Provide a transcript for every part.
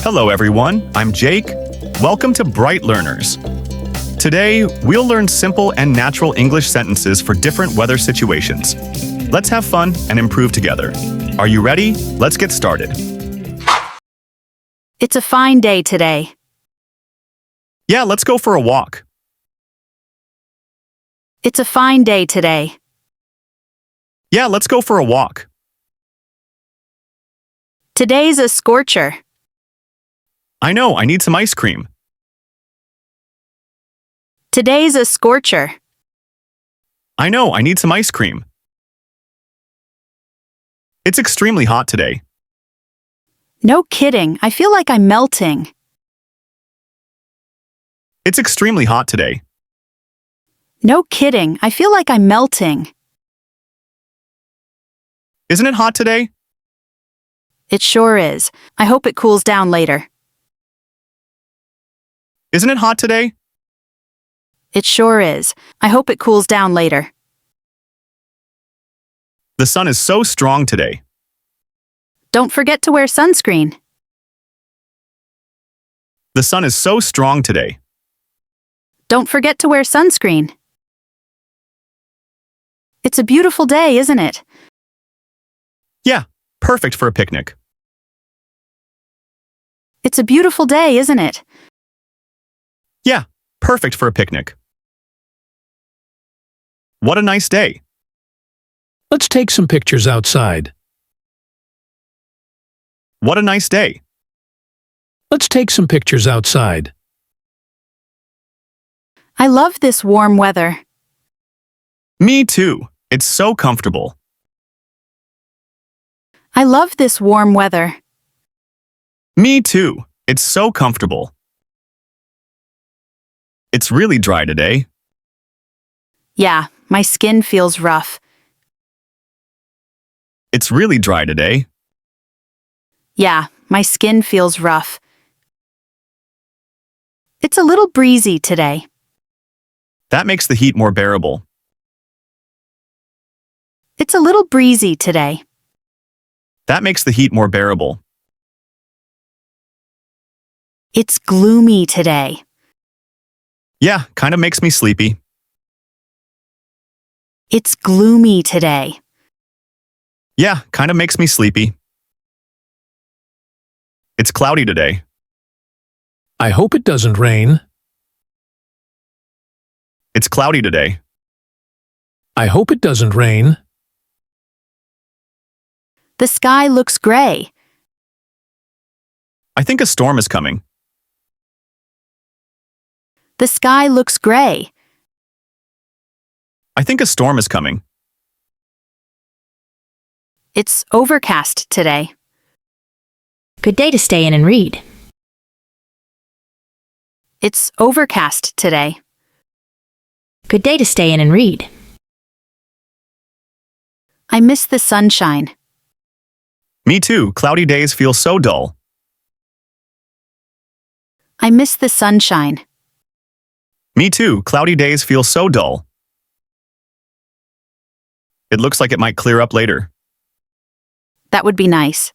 Hello everyone, I'm Jake. Welcome to Bright Learners. Today, we'll learn simple and natural English sentences for different weather situations. Let's have fun and improve together. Are you ready? Let's get started. It's a fine day today. Yeah, let's go for a walk. It's a fine day today. Yeah, let's go for a walk. Today's a scorcher. I know, I need some ice cream. Today's a scorcher. I know, I need some ice cream. It's extremely hot today. No kidding, I feel like I'm melting. It's extremely hot today. No kidding, I feel like I'm melting. Isn't it hot today? It sure is. I hope it cools down later. Isn't it hot today? It sure is. I hope it cools down later. The sun is so strong today. Don't forget to wear sunscreen. The sun is so strong today. Don't forget to wear sunscreen. It's a beautiful day, isn't it? Yeah, perfect for a picnic. It's a beautiful day, isn't it? Yeah, perfect for a picnic. What a nice day. Let's take some pictures outside. What a nice day. Let's take some pictures outside. I love this warm weather. Me too. It's so comfortable. I love this warm weather. Me too. It's so comfortable. It's really dry today. Yeah, my skin feels rough. It's really dry today. Yeah, my skin feels rough. It's a little breezy today. That makes the heat more bearable. It's a little breezy today. That makes the heat more bearable. It's gloomy today. Yeah, kind of makes me sleepy. It's gloomy today. Yeah, kind of makes me sleepy. It's cloudy today. I hope it doesn't rain. It's cloudy today. I hope it doesn't rain. The sky looks gray. I think a storm is coming. The sky looks gray. I think a storm is coming. It's overcast today. Good day to stay in and read. It's overcast today. Good day to stay in and read. I miss the sunshine. Me too. Cloudy days feel so dull. I miss the sunshine. Me too. Cloudy days feel so dull. It looks like it might clear up later. That would be nice.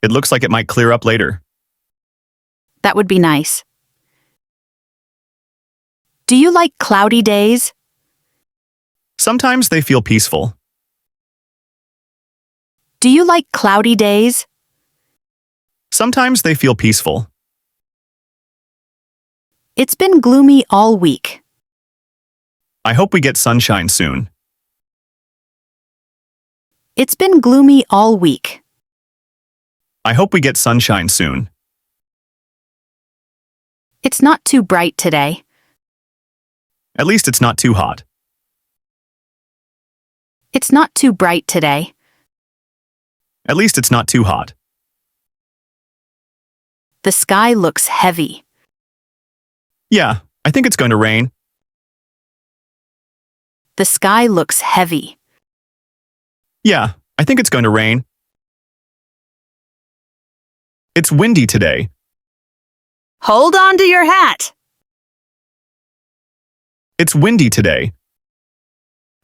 It looks like it might clear up later. That would be nice. Do you like cloudy days? Sometimes they feel peaceful. Do you like cloudy days? Sometimes they feel peaceful. It's been gloomy all week. I hope we get sunshine soon. It's been gloomy all week. I hope we get sunshine soon. It's not too bright today. At least it's not too hot. It's not too bright today. At least it's not too hot. The sky looks heavy. Yeah, I think it's going to rain. The sky looks heavy. Yeah, I think it's going to rain. It's windy today. Hold on to your hat. It's windy today.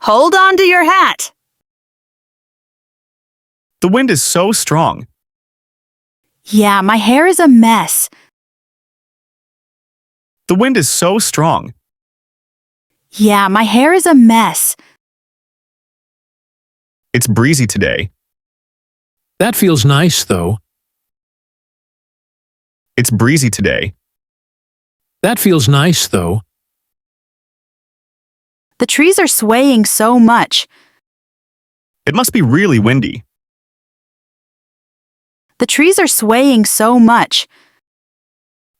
Hold on to your hat. The wind is so strong. Yeah, my hair is a mess. The wind is so strong. Yeah, my hair is a mess. It's breezy today. That feels nice, though. It's breezy today. That feels nice, though. The trees are swaying so much. It must be really windy. The trees are swaying so much.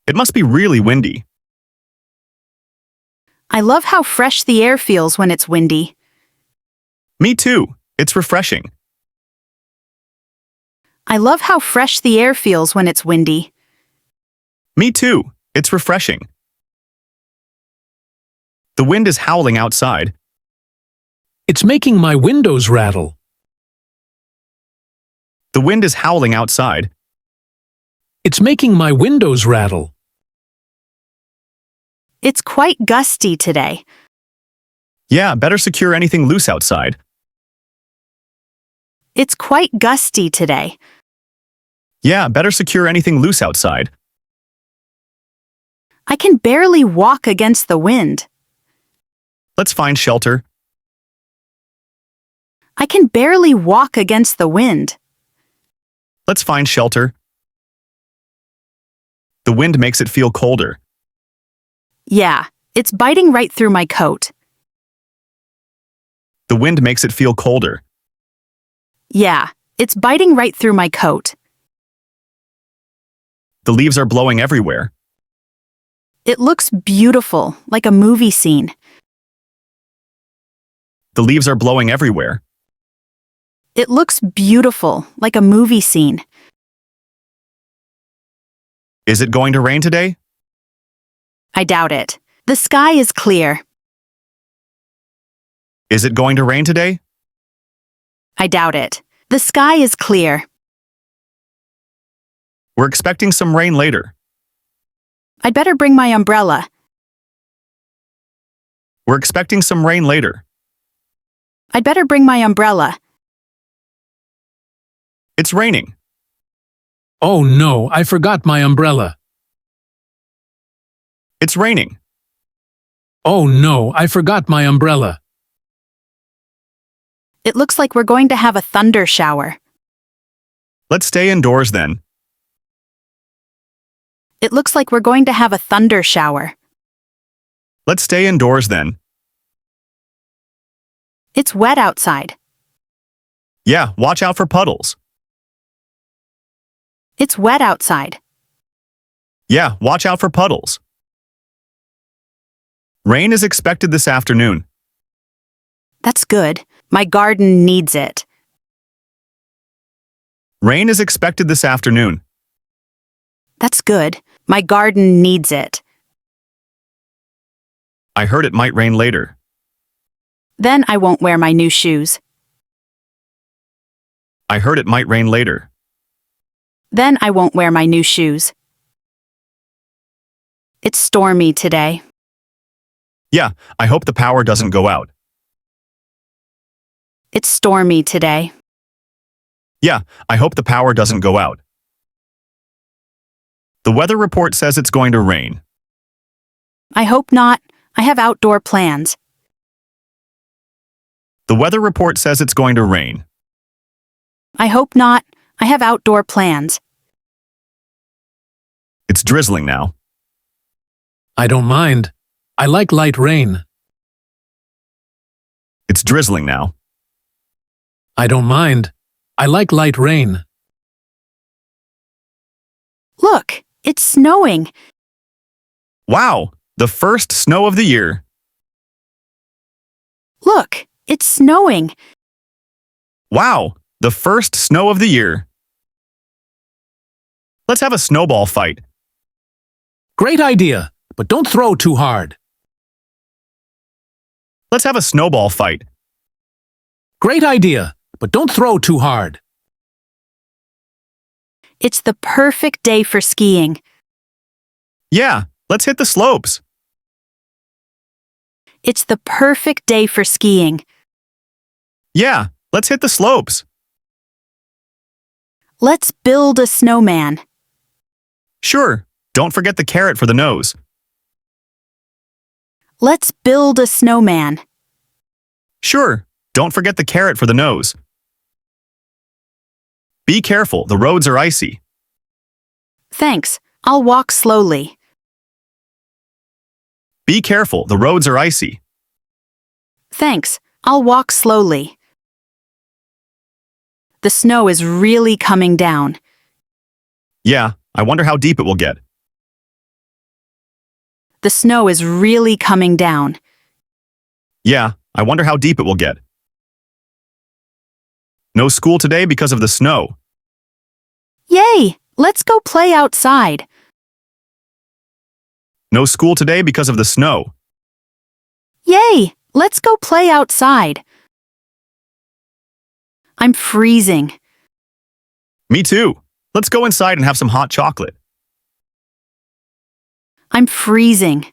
It must be really windy. I love how fresh the air feels when it's windy. Me too. It's refreshing. I love how fresh the air feels when it's windy. Me too. It's refreshing. The wind is howling outside. It's making my windows rattle. The wind is howling outside. It's making my windows rattle. It's quite gusty today. Yeah, better secure anything loose outside. It's quite gusty today. Yeah, better secure anything loose outside. I can barely walk against the wind. Let's find shelter. I can barely walk against the wind. Let's find shelter. The wind makes it feel colder. Yeah, it's biting right through my coat. The wind makes it feel colder. Yeah, it's biting right through my coat. The leaves are blowing everywhere. It looks beautiful, like a movie scene. The leaves are blowing everywhere. It looks beautiful, like a movie scene. Is it going to rain today? I doubt it. The sky is clear. Is it going to rain today? I doubt it. The sky is clear. We're expecting some rain later. I'd better bring my umbrella. We're expecting some rain later. I'd better bring my umbrella. It's raining. Oh no, I forgot my umbrella. It's raining. Oh no, I forgot my umbrella. It looks like we're going to have a thunder shower. Let's stay indoors then. It looks like we're going to have a thunder shower. Let's stay indoors then. It's wet outside. Yeah, watch out for puddles. It's wet outside. Yeah, watch out for puddles. Rain is expected this afternoon. That's good. My garden needs it. Rain is expected this afternoon. That's good. My garden needs it. I heard it might rain later. Then I won't wear my new shoes. I heard it might rain later. Then I won't wear my new shoes. It's stormy today. Yeah, I hope the power doesn't go out. It's stormy today. Yeah, I hope the power doesn't go out. The weather report says it's going to rain. I hope not. I have outdoor plans. The weather report says it's going to rain. I hope not. I have outdoor plans. It's drizzling now. I don't mind. I like light rain. It's drizzling now. I don't mind. I like light rain. Look, it's snowing. Wow, the first snow of the year. Look, it's snowing. Wow, the first snow of the year. Let's have a snowball fight. Great idea, but don't throw too hard. Let's have a snowball fight. Great idea, but don't throw too hard. It's the perfect day for skiing. Yeah, let's hit the slopes. It's the perfect day for skiing. Yeah, let's hit the slopes. Let's build a snowman. Sure, don't forget the carrot for the nose. Let's build a snowman. Sure, don't forget the carrot for the nose. Be careful, the roads are icy. Thanks, I'll walk slowly. Be careful, the roads are icy. Thanks, I'll walk slowly. The snow is really coming down. Yeah, I wonder how deep it will get. The snow is really coming down. Yeah, I wonder how deep it will get. No school today because of the snow. Yay! Let's go play outside. No school today because of the snow. Yay! Let's go play outside. I'm freezing. Me too. Let's go inside and have some hot chocolate. I'm freezing.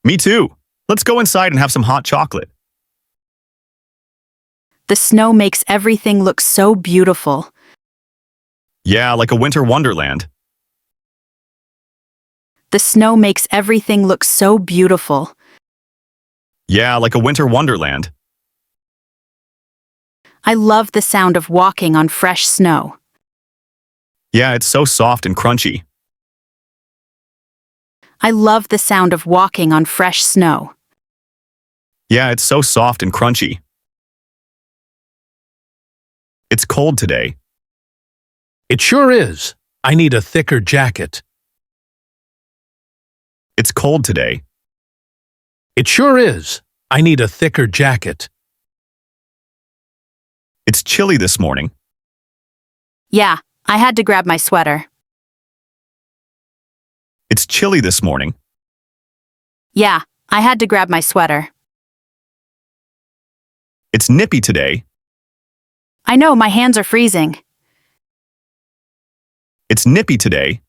Me too. Let's go inside and have some hot chocolate. The snow makes everything look so beautiful. Yeah, like a winter wonderland. The snow makes everything look so beautiful. Yeah, like a winter wonderland. I love the sound of walking on fresh snow. Yeah, it's so soft and crunchy. I love the sound of walking on fresh snow. Yeah, it's so soft and crunchy. It's cold today. It sure is. I need a thicker jacket. It's cold today. It sure is. I need a thicker jacket. It's chilly this morning. Yeah, I had to grab my sweater. It's chilly this morning. Yeah, I had to grab my sweater. It's nippy today. I know my hands are freezing. It's nippy today.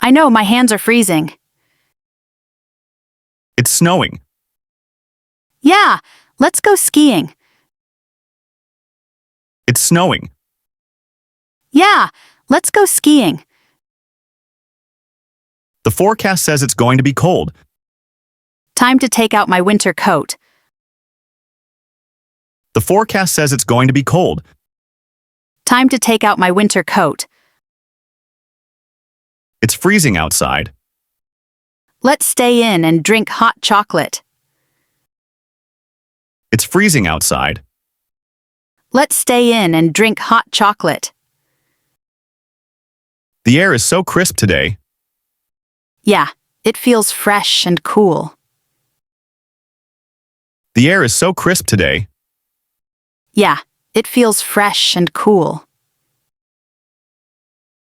I know my hands are freezing. It's snowing. Yeah, let's go skiing. It's snowing. Yeah, let's go skiing. The forecast says it's going to be cold. Time to take out my winter coat. The forecast says it's going to be cold. Time to take out my winter coat. It's freezing outside. Let's stay in and drink hot chocolate. It's freezing outside. Let's stay in and drink hot chocolate. The air is so crisp today. Yeah, it feels fresh and cool. The air is so crisp today. Yeah, it feels fresh and cool.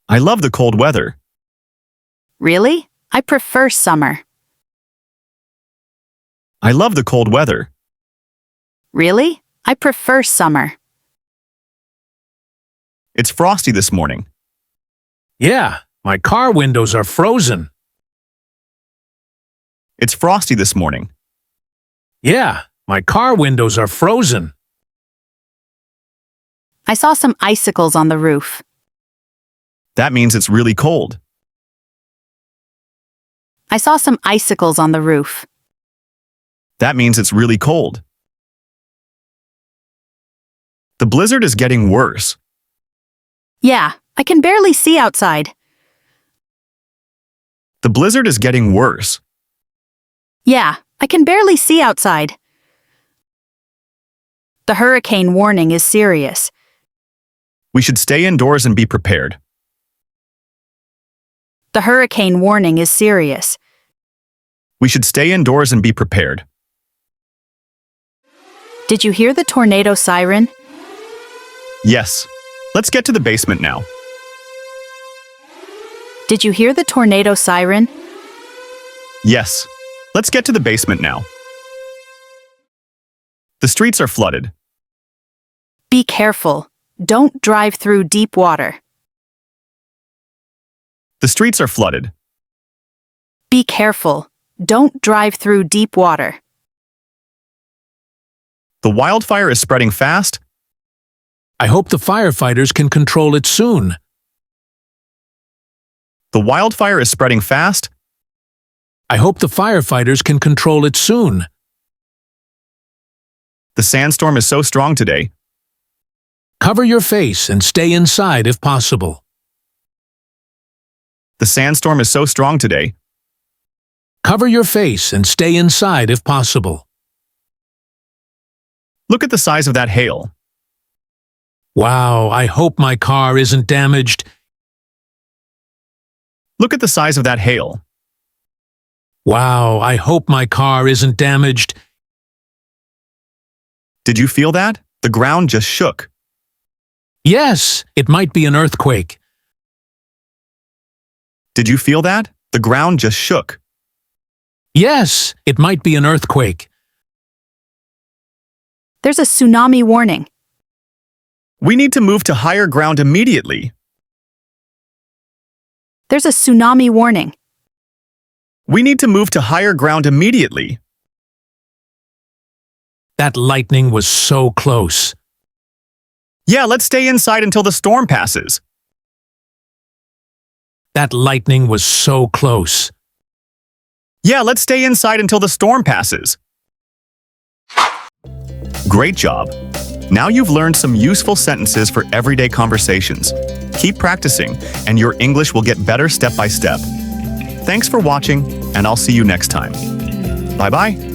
I love the cold weather. Really? I prefer summer. I love the cold weather. Really? I prefer summer. It's frosty this morning. Yeah, my car windows are frozen. It's frosty this morning. Yeah, my car windows are frozen. I saw some icicles on the roof. That means it's really cold. I saw some icicles on the roof. That means it's really cold. The blizzard is getting worse. Yeah, I can barely see outside. The blizzard is getting worse. Yeah, I can barely see outside. The hurricane warning is serious. We should stay indoors and be prepared. The hurricane warning is serious. We should stay indoors and be prepared. Did you hear the tornado siren? Yes. Let's get to the basement now. Did you hear the tornado siren? Yes. Let's get to the basement now. The streets are flooded. Be careful. Don't drive through deep water. The streets are flooded. Be careful. Don't drive through deep water. The wildfire is spreading fast. I hope the firefighters can control it soon. The wildfire is spreading fast. I hope the firefighters can control it soon. The sandstorm is so strong today. Cover your face and stay inside if possible. The sandstorm is so strong today. Cover your face and stay inside if possible. Look at the size of that hail. Wow, I hope my car isn't damaged. Look at the size of that hail. Wow, I hope my car isn't damaged. Did you feel that? The ground just shook. Yes, it might be an earthquake. Did you feel that? The ground just shook. Yes, it might be an earthquake. There's a tsunami warning. We need to move to higher ground immediately. There's a tsunami warning. We need to move to higher ground immediately. That lightning was so close. Yeah, let's stay inside until the storm passes. That lightning was so close. Yeah, let's stay inside until the storm passes. Great job. Now you've learned some useful sentences for everyday conversations. Keep practicing, and your English will get better step by step. Thanks for watching, and I'll see you next time. Bye-bye.